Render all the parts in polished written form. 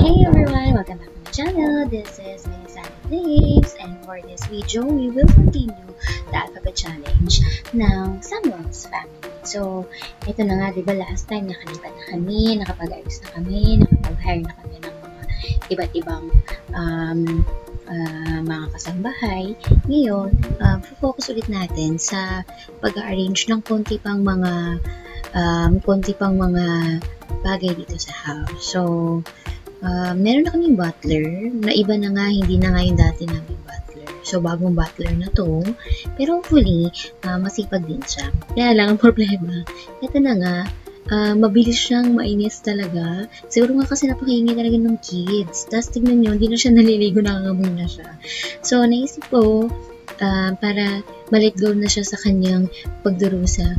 Hey everyone! Welcome back to my channel. This is Melisandra Lives, and for this video, we will continue the alphabet challenge ng Samuel's family. So, ito na nga, diba last time nakalipat na kami, nakapag-ayos na kami, nakapag-hire na kami ng mga iba't ibang mga kasambahay. Ngayon, focus ulit natin sa pag-arrange ng konti pang mga bagay dito sa house. So, meron na kaming butler, na iba na nga, hindi na nga yung dati naming butler. So, bagong butler na to. Pero hopefully, masipag din siya. Kaya lang, ang problema, ito na nga, mabilis siyang mainis talaga. Siguro nga kasi napakihingi talaga ng kids. Tapos tignan nyo, hindi na siya naliligo, nakakamoy na siya. So, naisip ko, para ma-let go na siya sa kanyang pagdurusa,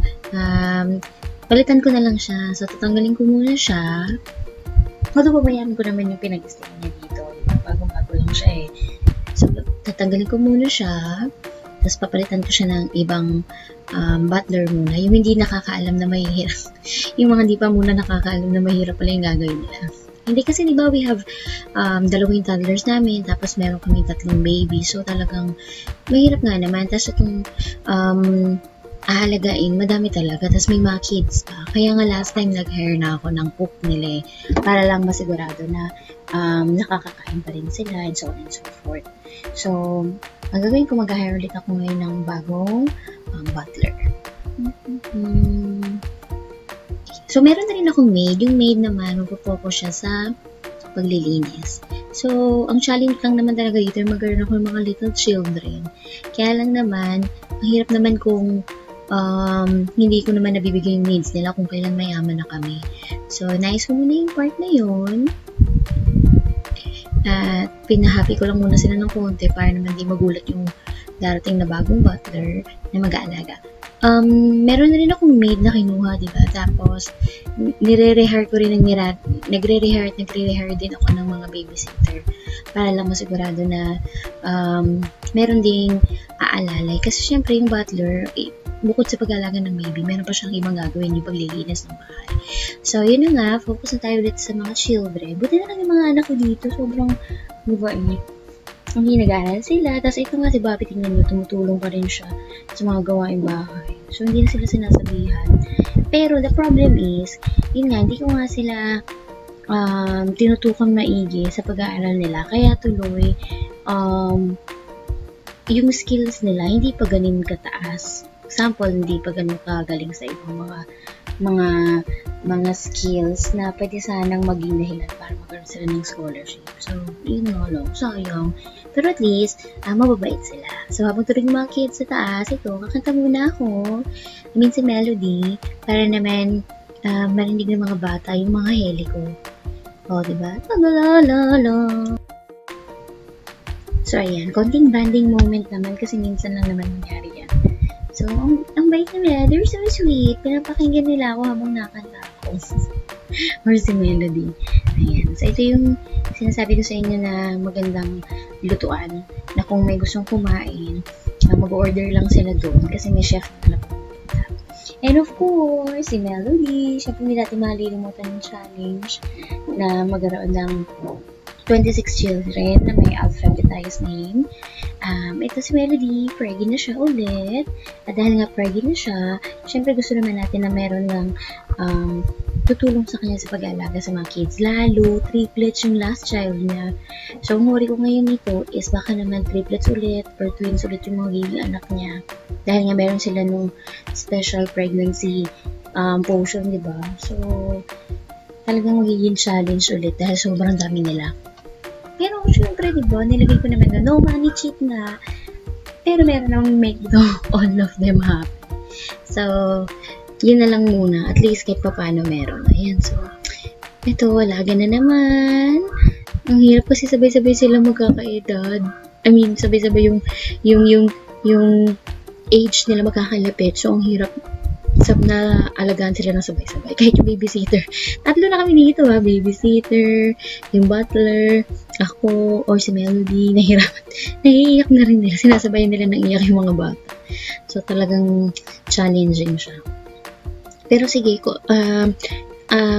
palitan ko na lang siya. So, tatanggalin ko muna siya. Although, babayaran ko naman yung pinag-stay niya dito. Bagong-bago lang siya eh. So, tatanggalin ko muna siya. Tapos, papalitan ko siya ng ibang butler muna. Yung hindi nakakaalam na mahihirap. Yung mga hindi pa muna nakakaalam na mahirap pala yung gagawin nila. Hindi kasi, diba, we have dalawang toddlers namin. Tapos, meron kami 3 baby. So, talagang mahirap nga naman. Tapos, itong ahalagain, madami talaga. Tapos may mga kids pa. Kaya nga last time nag-hire na ako ng cook nila para lang masigurado na nakakakain pa rin sila and so on and so forth. So, ang gagawin ko, mag-hire ulit ako ngayon ng bagong butler. So, meron na rin akong maid. Yung maid naman, magpo-focus siya sa paglilinis. So, ang challenge lang naman talaga dito, magkaroon ako ng mga little children. Kaya lang naman, mahirap naman kung hindi ko naman nabibigay yung needs nila kung kailan mayaman na kami. So, nais ko muna yung part na yun. At pinahappy ko lang muna sila ng konti para naman di magulat yung darating na bagong butler na mag-aalaga. Meron na rin akong maid na kinuha, diba? Tapos, nagre-rehire din ako ng mga babysitter para lang masigurado na meron ding aalalay. Kasi syempre yung butler, bukod sa pag-aalaga ng baby, meron pa siyang ibang gagawin, yung paglilinis ng bahay. So, yun na nga, focus na tayo ulit sa mga children. Buti na lang yung mga anak ko dito, sobrang mabait. Hindi nag-aaral sila. Tapos ito nga si Bobby, tingnan nyo, tumutulong pa rin siya sa mga gawaing bahay. So, hindi na sila sinasabihan. Pero, the problem is, yun nga, hindi ko nga sila tinutukang maigi sa pag-aaral nila. Kaya tuloy, yung skills nila, hindi pa ganun kataas. Example, hindi pa ganun kagaling sa ibang mga skills na pwede sanang maging dahilan para magkaroon sila ng scholarship. So, yun nga lang, sayang. Pero at least, mababait sila. So, habang tulog yung mga kids sa taas, ito, kakanta muna ako. I mean, si Melody, para naman marinig ng mga bata yung mga heli ko. O, diba? Lalalala. So, ayan, konting banding moment naman kasi minsan lang naman nangyari yan. So, ang bait nila, they're so sweet. Pinapakinggan nila ako habang nakanta ako. Or si Melody. Ayan. So, ito yung sinasabi ko sa inyo na magandang lutuan na kung may gustong kumain, mag-order lang sila doon kasi may chef na pupunta. And of course, si Melody, siya po hindi natin malilimutan ng challenge na magkaroon ng 26 children na may alphabetized name. Ito si Melody, preggy na siya ulit. At dahil nga preggy na siya, syempre gusto naman natin na meron ng tutulong sa kanya sa pag-aalaga sa mga kids. Lalo, triplets yung last child niya. So, ang worry ko ngayon nito is baka naman triplets ulit or twins ulit yung magiging anak niya. Dahil nga meron sila nung special pregnancy potion, diba? So, talagang magiging challenge ulit dahil sobrang dami nila. Pero, syempre, diba, nilagay ko naman na no money cheat na. Pero meron akong make all of them happy. So, yun na lang muna. At least kahit pa paano meron. Ayan, so, ito, alaga na naman. Ang hirap kasi sabay-sabay sila magkakaedad. I mean, sabay-sabay yung age nila magkakalapit. So, ang hirap na alagaan sila ng sabay-sabay. Kahit yung babysitter. 3 na kami dito ha. Babysitter, yung butler, ako, or si Melody. Nahirapan. Naiiyak na rin nila. Sinasabayan nila ng iyak yung mga bata. So, talagang challenging siya. Pero sige,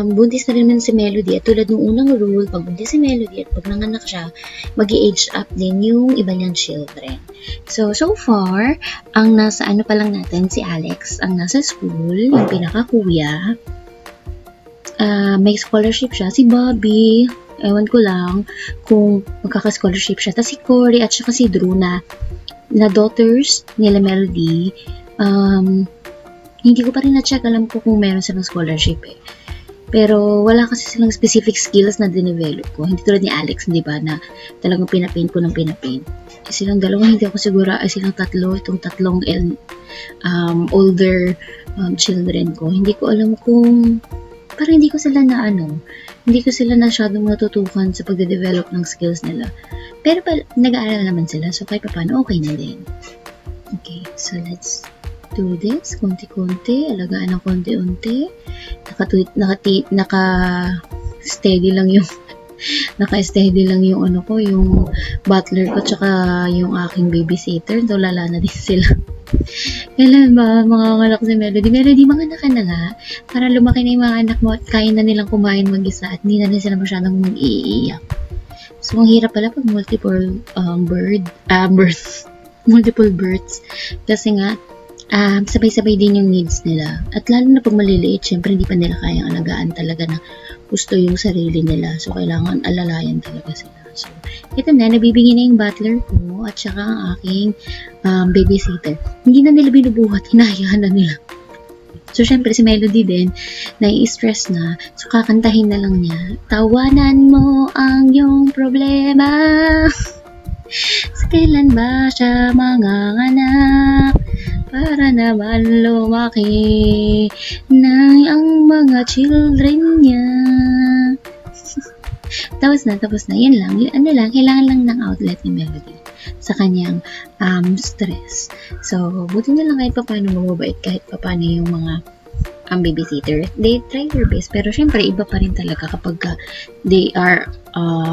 buntis na rin naman si Melody at tulad ng unang rule, pag buntis si Melody at pag nanganak siya, mag-age up din yung iba niyang children. So far, ang nasa ano pa lang natin, si Alex, ang nasa school, yung pinaka-kuya, may scholarship siya, si Bobby, ewan ko lang kung magkaka-scholarship siya, tapos si Cory at saka si Drew na daughters nila Melody, hindi ko pa rin na-check, alam ko kung meron silang scholarship eh. Pero wala kasi silang specific skills na dinevelop ko. Hindi tulad ni Alex, di ba, na talagang pinapaint ko ng pinapaint. Silang dalawa, hindi ako siguro, silang tatlo, itong tatlong older children ko. Hindi ko alam kung, parang hindi ko sila na hindi ko sila masyadong natutukan sa pagde-develop ng skills nila. Pero nag-aaral naman sila, so kahit paano, okay na din. Okay, so let's do this, konti-konti, alagaan ng konti-unti. Naka-steady lang yung naka-steady lang yung yung butler ko tsaka yung aking babysitter. So, lala na din sila. Kailan ba mga anak si Melody? Melody, mga anak ka na nga. Para lumaki na yung mga anak mo at kaya na nilang kumain mag-isa at hindi na rin sila masyadong mag-iiyak. So, ang hirap pala pag multiple births. Kasi nga, sabay-sabay din yung needs nila. At lalo na pag maliliit, syempre hindi pa nila kayang alagaan talaga na gusto yung sarili nila. So, kailangan alalayan talaga sila. So, ito na, nabibigyan na yung butler ko at saka ang aking babysitter. Hindi na nila binubuhat, hinahayaan na nila. So, syempre si Melody din, nai-stress na. So, kakantahin na lang niya, tawanan mo ang iyong problema. So, kailan ba siya manganganak? Para naman lumaki na ang mga children niya. Tapos na. Yan lang. Kailangan lang ng outlet ni Melody sa kanyang stress. So, buti na lang kahit paano mababait, kahit paano yung mga babysitter. They try their best, pero syempre, iba pa rin talaga kapag they are,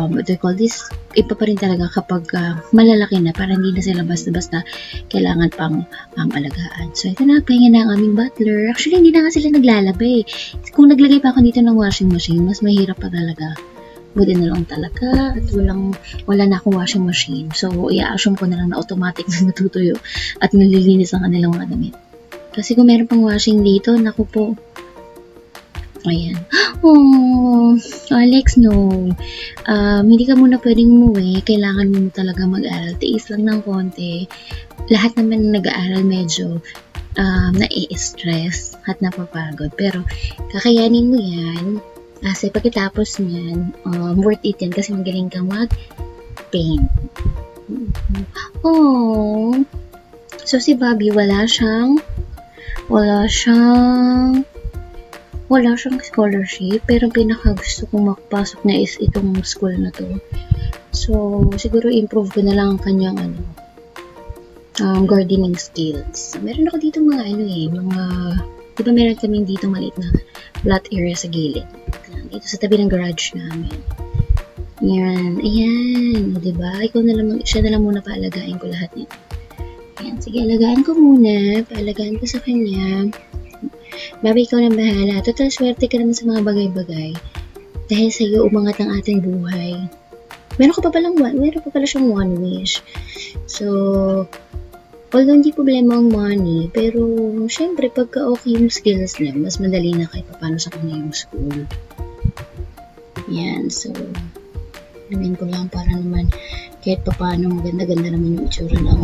what do you call this? Iba pa rin talaga kapag malalaki na, para hindi na sila basta-basta kailangan pang alagaan. So, ito na, pahinga na ang aming butler. Actually, hindi na nga sila naglalaba eh. Kung naglagay pa ako dito ng washing machine, mas mahirap pa talaga. Buti na lang talaga at wala na akong washing machine. So, i-assume ko na lang na automatic na natutuyo at nalilinis ang kanilang mga damit. Kasi kung meron pang washing dito, naku po. Ayan. Oh, Alex, no. Hindi ka muna pwedeng umuwi. Kailangan mo talaga mag-aral. Tiis lang ng konti. Lahat naman nag-aaral medyo nai-stress at napapagod. Pero, kakayanin mo yan. Kasi pagkatapos niyan, worth it yan kasi magaling kang mag-paint. Oh. So, si Bobby, wala siyang scholarship, pero pinaka gusto kong makapasok na is itong school na to. So, siguro improve ko na lang ang kanyang gardening skills. Meron ako dito mga di ba meron kaming dito maliit na flat area sa gilid. Dito sa tabi ng garage namin. Yan. Ayan. O, diba? Siya na lang muna paalagaan ko lahat nito. Ayan. Sige, alagaan ko muna. Paalagaan ko sa kanya. Babi, ikaw na bahala. Total, swerte ka naman sa mga bagay-bagay. Dahil sa iyo, umangat ang ating buhay. Meron pa pala siyang one wish. So, although hindi problema ang money, pero syempre, pagka okay yung skills niya, mas madali na kahit paano sa kanya yung school. Yan, so, namin ko lang para naman kahit paano maganda-ganda naman yung itsura ng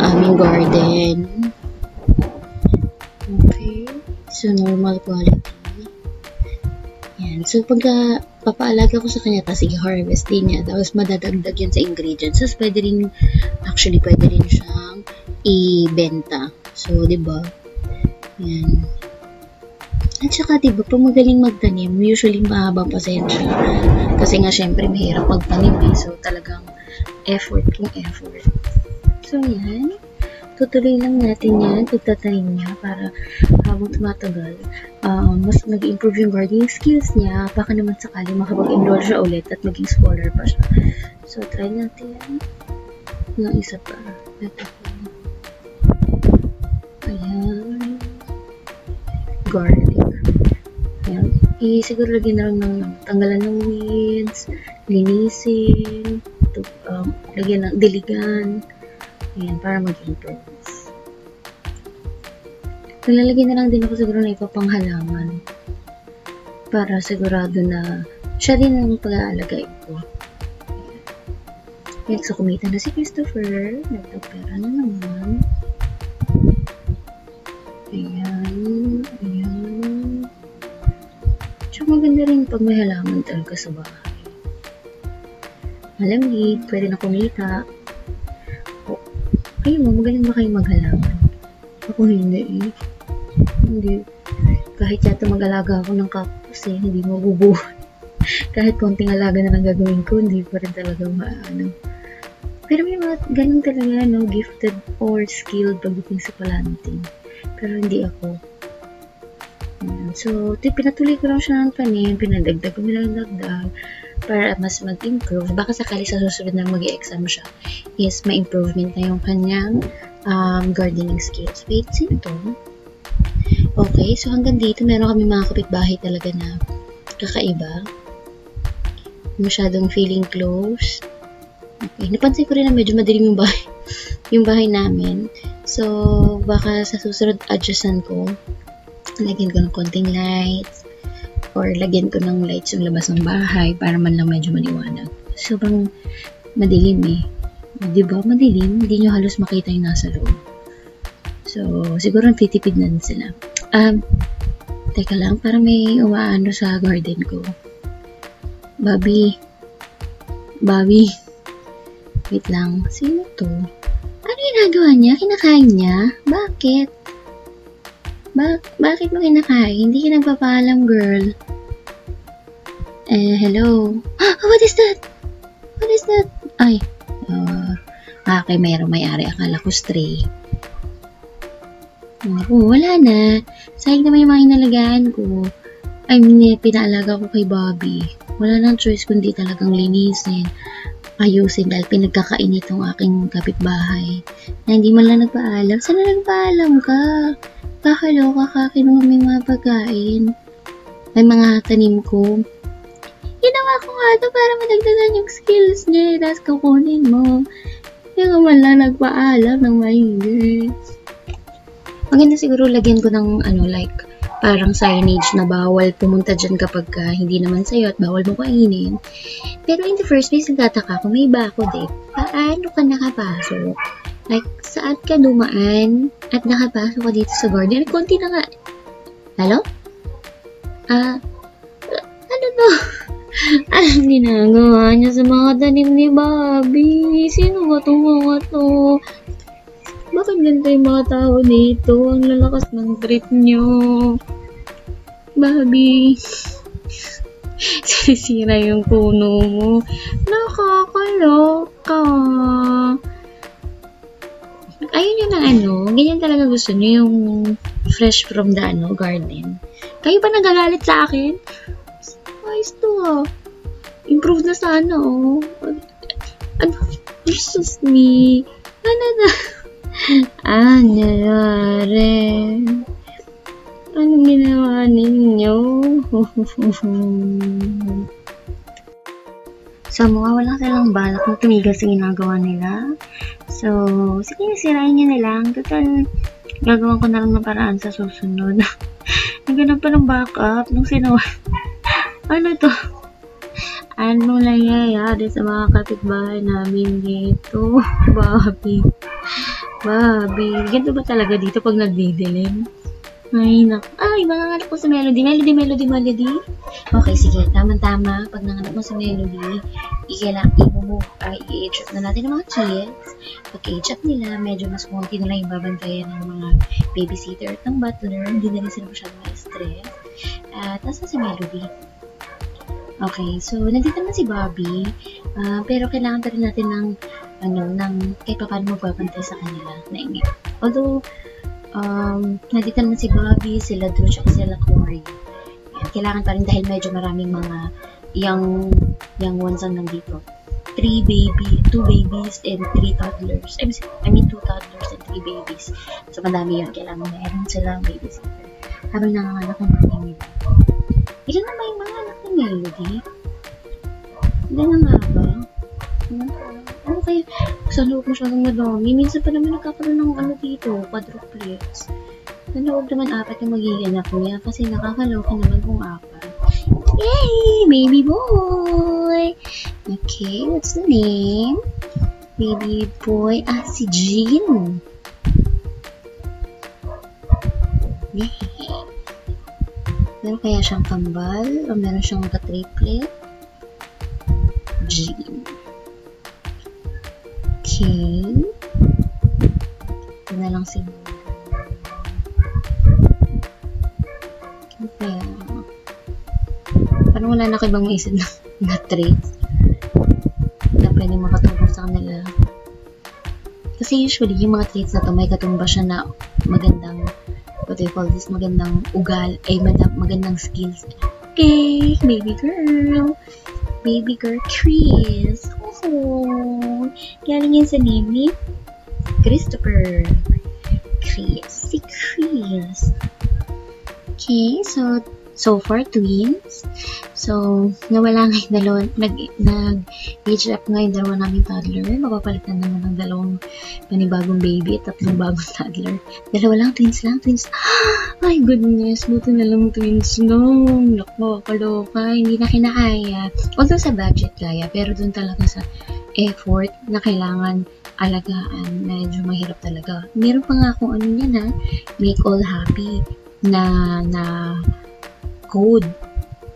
aming garden. Okay, so normal quality. Yan, so pagka papaalaga ko sa kanya, tapos i-harvest din niya, tapos madadagdag yan sa ingredients. So, pwede rin siyang i-benta. So, diba? Yan. At saka, diba, pag magaling magtanim, usually mahabang pasensya. Kasi nga, syempre, mahirap magtanim eh. So, talagang effort. So, yan. Tutuloy lang natin yan. Pagtatanim niya para habang tumatagal, mas nag-improve yung gardening skills niya. Baka naman sakali makapag-enroll siya ulit at maging scholar pa siya. So, try natin yan. Yung isa pa. Ito po. Ayan. Garlic. Ayan. siguro lagyan na lang ng tanggalan ng weeds, linisin, lagyan ng diligan, ayan, para mag-improve. Lalagyan na lang din ako siguro na ipapanghalaman para sigurado na siya din ang pag-aalagay ko. Ayan, so kumita na si Christopher, nagtapera na naman. Ayan, ayan. Tsaka maganda rin pag may halaman talaga sa bahay. Malamig, pwede na kumita. Oh, ayun mo, magaling ba kayo maghalaman? Ako hindi eh. Hindi. Kahit yata mag-alaga ako ng cactus eh, hindi mabubuhay. Kahit konting alaga na lang gagawin ko, hindi pa rin talaga maano. Pero may mga ganun talaga, no, gifted or skilled pagdating sa planting. Pero hindi ako. So, pinatuloy ko lang siya ng tanim, pinadagdag ko nila yung dagdag para mas mag-improve. Baka sakali sa susunod na mag-i-exam siya, is may improvement na yung kanyang gardening skills. Wait, sino to? Okay, so hanggang dito, meron kami mga kapitbahay talaga na kakaiba. Masyadong feeling close. Okay, napansin ko rin na medyo madilim yung bahay namin. So, baka sa susunod adjustan ko, lagyan ko ng konting lights or lagyan ko ng lights yung labas ng bahay para man lang medyo maliwanag. Sobrang madilim eh. Diba madilim? Hindi nyo halos makita yung nasa loob. So, siguro titipid na sila. Teka lang, para may umaano sa garden ko. Bobby. Wait lang. Sino to? Ano ginagawa niya? Kinakain niya? Bakit? Bakit mo kinakain? Hindi ka nagpapaalam, girl. Hello? What is that? What is that? Ay. Okay, mayroong may-ari. Akala ko stray. Wala na. Sayang naman yung mga inalagaan ko. I mean, pinaalaga ko kay Bobby. Wala nang choice kundi talagang linisin, ayusin dahil pinagkakain itong aking kapitbahay na hindi man lang nagpaalam. Sana nagpaalam ka? Kakaloka ka, kinuha may mga pagkain. May mga tanim ko. Ginawa ko nga ito para madagdagan yung skills niya. Tapos kukunin mo. Hindi ka man lang nagpaalam ng maingit. Maganda siguro lagyan ko ng parang signage na bawal pumunta dyan kapag hindi naman sa'yo at bawal mo kainin. Pero in the first place, nagtataka ko, may bakod eh. Paano ka nakapasok? Like, saan ka dumaan at nakapasok ka dito sa garden? Konti na nga. Hello? Ano to? Anong ginagawa niya sa mga tanim ni Bobby? Sino ba itong mga to? Bakit ganito yung mga tao dito? Ang lalakas ng trip nyo. Bobby. Sisira yung puno mo. Nakakaloka. Ayun yun ang ganyan talaga gusto nyo, yung fresh from the garden. Kayo ba nagagalit sa akin? Ayos to Improve na sana Excuse me. Ano na? Nangyari? Anong ginawa ninyo? So, mukha wala silang balak na tumigil sa ginagawa nila. So, sige, sirain nyo na lang. Total, gagawin ko na lang ng paraan sa susunod. Naghanap pa ng backup nung sinawa. Ano to? Ano nangyayari sa mga kapitbahay namin dito? Bobby, ganito ba talaga dito pag nagdidilim? Ay, mangangarap ko sa Melody. Melody. Okay, sige. Tama-tama. Pag nanganap mo sa Melody, i-age up na natin ang mga kids. Pag-age up nila, medyo mas konti na lang yung babantayan ng mga babysitter at ng butler. Hindi na rin sila masyadong stress. Tapos na si Melody. Okay, so nandito naman si Bobby. Pero kailangan pa rin natin ng kahit pa paano magbabantay sa kanila na ingay. Although, nandito naman si Bobby, sila Drew, at sila Corey. Yan, kailangan pa rin dahil medyo maraming mga young ones ang nandito. 2 babies, and 3 toddlers. I mean 2 toddlers and 3 babies. So, madami yun. Kailangan meron silang babysitter. Habang nanganganak ng mga nila. Ilan na ba yung mga anak ni Melody? Ilan na nga ba? Ano kaya? Sa loob masyadong madami. Minsan pa naman nagkakaroon ng ano dito, quadruplets. Sa loob naman 4 yung magiging anak niya kasi nakakaloka naman kung 4. Yay! Baby boy! Okay, what's the name? Baby boy, si Jean. Yay! Meron kaya siyang kambal o meron siyang ka-triplet? Jean. Okay. Ito na lang siguro. Kaya, parang wala na kayo bang maisip na traits na pwede makatulong sa kanila. Kasi usually, yung mga traits na to, may katumba siya na magandang, what do you call this, magandang ugal, magandang skills. Okay, baby girl. Baby girl Chris. Oh, galing yan sa name ni Christopher. Chris. Si Chris. Okay, so far twins. So, nawala nga yung dalawang, nag-age up nga yung dalawa namin toddler. Mapapalitan naman ng dalawang panibagong baby at 3 bagong toddler. Dalawa lang, twins. Ay, goodness, buto na lang twins lang. Naku, kaloka, hindi na kinakaya. Although sa budget kaya, pero dun talaga sa effort na kailangan alagaan, medyo mahirap talaga. Meron pa nga akong ano yan ha, make all happy na code.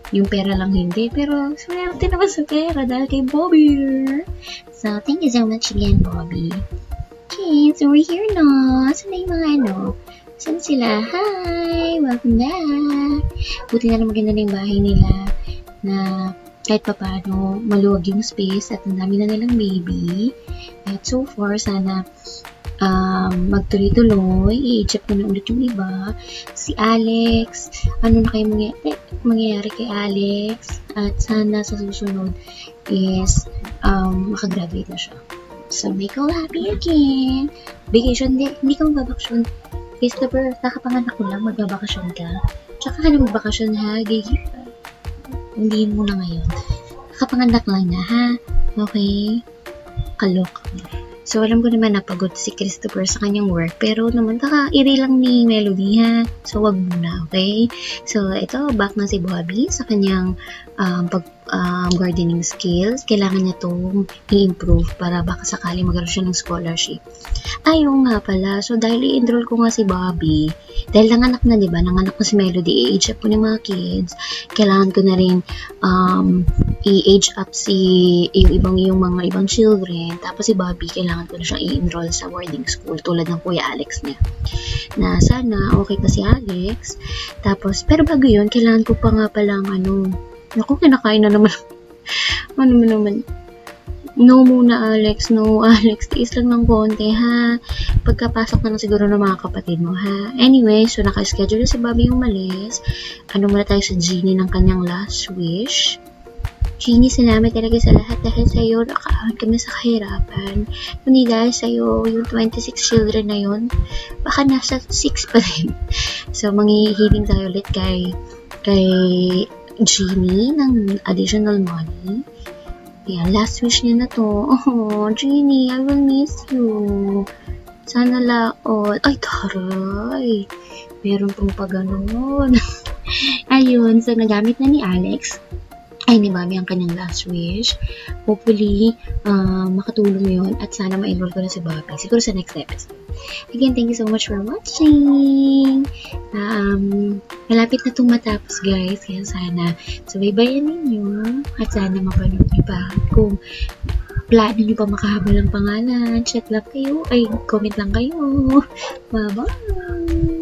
Yung pera lang hindi. Pero, swerte naman sa pera dahil kay Bobby. So, thank you so much again, Bobby. Okay, so we're here na. Saan na yung mga ano? Saan sila? Hi! Welcome back! Buti na lang maganda na yung bahay nila na kahit pa paano maluwag yung space at ang dami na nilang baby. At so far, sana magtuloy-tuloy. I-check ko na ulit yung iba. Si Alex, ano na kayo mangyayari kay Alex? At sana sa susunod is makagraduate na siya. So, make all happy again. Vacation, hindi ka magbabakasyon. Christopher, kakapanganak ko lang, magbabakasyon ka. Tsaka ka na magbakasyon ha, Gigi. Hindi mo na ngayon. Kakapanganak lang na ha. Okay? Kalok. So, alam ko naman napagod si Christopher sa kanyang work. Pero naman, kaka-iri lang ni Melody ha. So, wag muna, okay? So, ito, back na si Bobby sa kanyang gardening skills. Kailangan niya itong i-improve para baka sakali magkaroon siya ng scholarship. Ayaw nga pala. So, dahil i-enroll ko nga si Bobby, dahil nanganak na, diba? Nanganak na si Melody, i-age up ko ng mga kids. Kailangan ko na rin i-age up yung mga ibang children. Tapos si Bobby, kailangan ko na siyang i-enroll sa boarding school tulad ng Kuya Alex niya. Na sana, okay pa si Alex. Tapos, pero bago yun, kailangan ko pa nga palang naku, kinakain na naman. naman. No muna, Alex. No, Alex. Tiis lang ng konti, ha? Pagkapasok na lang siguro ng mga kapatid mo, ha? Anyway, so naka-schedule na si Bobby umalis. Muna tayo sa Genie ng kanyang last wish. Genie, salamat talaga sa lahat dahil sa'yo nakaahon kami sa kahirapan. Kundi dahil sa'yo, yung 26 children na yun, baka nasa 6 pa rin. So, manghihiling tayo ulit kay Genie ng additional money. Yan, last wish niya na to. Oh, Genie, I will miss you. Sana laon. Ay, taray. Meron pong pa ganun. Ayun, so nagamit na ni Alex. Ay, ni Bobby ang kanyang last wish. Hopefully, makatulong yun at sana ma-enroll ko na si Bobby. Siguro sa next episode. Again, thank you so much for watching. Malapit na itong matapos, guys. Kaya sana subaybayan ninyo at sana mapanood nyo pa. Kung plano nyo pa makahabol ng pangalan, chat lang kayo. Ay, comment lang kayo. Bye-bye!